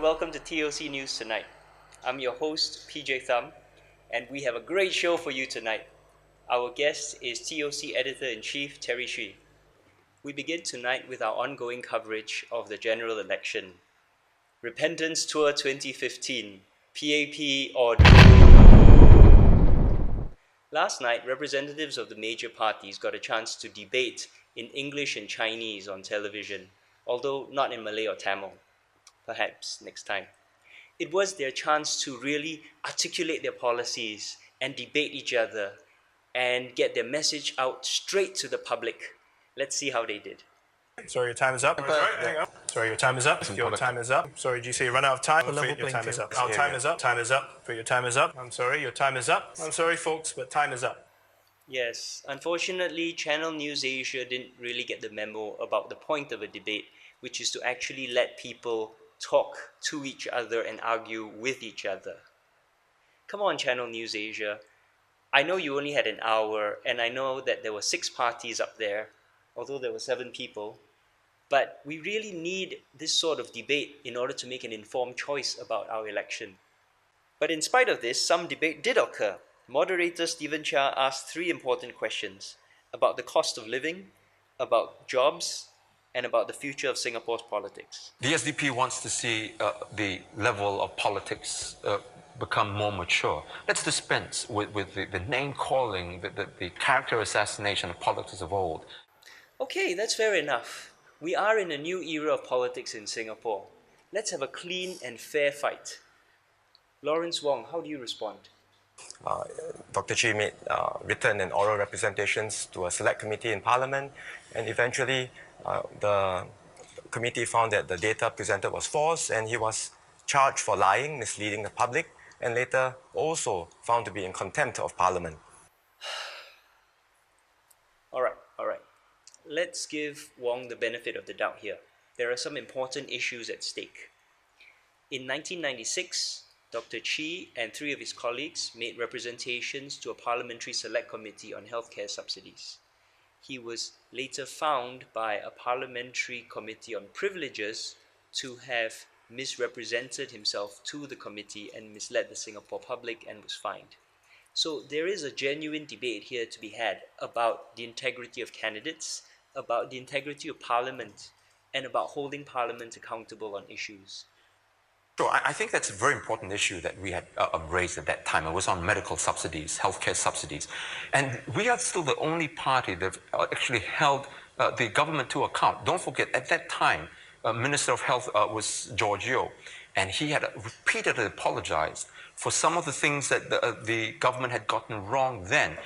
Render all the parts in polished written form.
and welcome to TOC News Tonight. I'm your host, PJ Thum, and we have a great show for you tonight. Our guest is TOC Editor-in-Chief Terry Shi. We begin tonight with our ongoing coverage of the general election. Repentance Tour 2015, PAP or... Last night, representatives of the major parties got a chance to debate in English and Chinese on television, although not in Malay or Tamil. Perhaps next time. It was their chance to really articulate their policies and debate each other and get their message out straight to the public. Let's see how they did. Sorry, your time is up. Hang on. Sorry, your time is up. Your time is up. Sorry, GC, you run out of time. I'm afraid your time is up. Our time is up. Time is up. Your time is up. I'm sorry, your time is up. I'm sorry, folks, but time is up. Yes, unfortunately, Channel News Asia didn't really get the memo about the point of a debate, which is to actually let people talk to each other and argue with each other. Come on, Channel News Asia. I know you only had an hour, and I know that there were 6 parties up there, although there were 7 people. But we really need this sort of debate in order to make an informed choice about our election. But in spite of this, some debate did occur. Moderator Stephen Chia asked 3 important questions about the cost of living, about jobs, and about the future of Singapore's politics. The SDP wants to see the level of politics become more mature. Let's dispense with the name-calling, the character assassination of politics of old. Okay, that's fair enough. We are in a new era of politics in Singapore. Let's have a clean and fair fight. Lawrence Wong, how do you respond? Dr. Chi made written and oral representations to a select committee in Parliament, and eventually the committee found that the data presented was false, and he was charged for lying, misleading the public, and later also found to be in contempt of Parliament. All right. Let's give Wong the benefit of the doubt here. There are some important issues at stake. In 1996, Dr. Chi and 3 of his colleagues made representations to a parliamentary select committee on healthcare subsidies. He was later found by a parliamentary committee on privileges to have misrepresented himself to the committee and misled the Singapore public and was fined. So there is a genuine debate here to be had about the integrity of candidates, about the integrity of Parliament, and about holding Parliament accountable on issues. So I think that's a very important issue that we had raised at that time. It was on medical subsidies, healthcare subsidies. And we are still the only party that actually held the government to account. Don't forget, at that time, Minister of Health was George Yeo, and he had repeatedly apologized for some of the things that the government had gotten wrong then.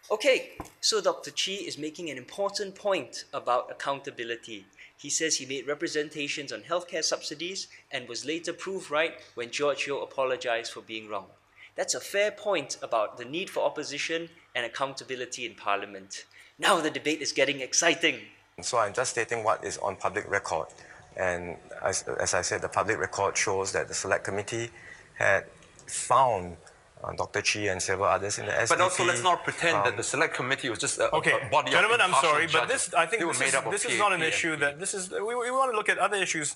Okay, so Dr. Chi is making an important point about accountability. He says he made representations on healthcare subsidies and was later proved right when George Yeo apologized for being wrong. That's a fair point about the need for opposition and accountability in Parliament. Now the debate is getting exciting. So I'm just stating what is on public record. And as I said, the public record shows that the select committee had found Dr. Chi and several others in the SDP. But also, let's not pretend that the select committee was just a body gentlemen, of I'm sorry, but judges. I think this is not an issue that we want to look at other issues.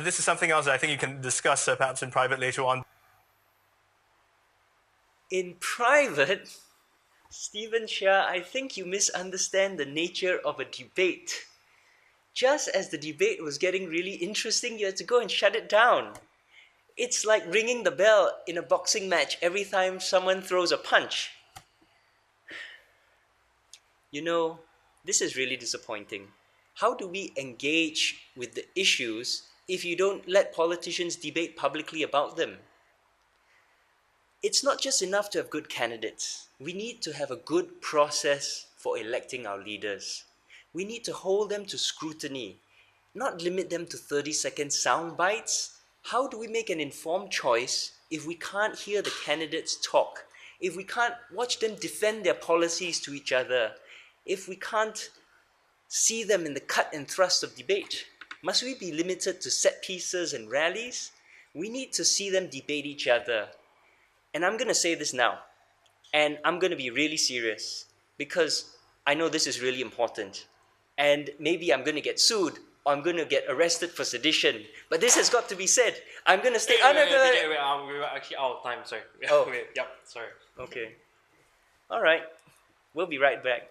This is something else that I think you can discuss perhaps in private later on. In private? Stephen Chia, I think you misunderstand the nature of a debate. Just as the debate was getting really interesting, you had to go and shut it down. It's like ringing the bell in a boxing match every time someone throws a punch. You know, this is really disappointing. How do we engage with the issues if you don't let politicians debate publicly about them? It's not just enough to have good candidates. We need to have a good process for electing our leaders. We need to hold them to scrutiny, not limit them to 30-second sound bites. How do we make an informed choice if we can't hear the candidates talk, if we can't watch them defend their policies to each other, if we can't see them in the cut and thrust of debate? Must we be limited to set pieces and rallies? We need to see them debate each other. And I'm going to say this now, and I'm going to be really serious, because I know this is really important. And maybe I'm going to get sued I'm going to get arrested for sedition. But this has got to be said. I'm going to stay... Wait, we were actually out of time, sorry. Oh. Yep, sorry. Okay. All right. We'll be right back.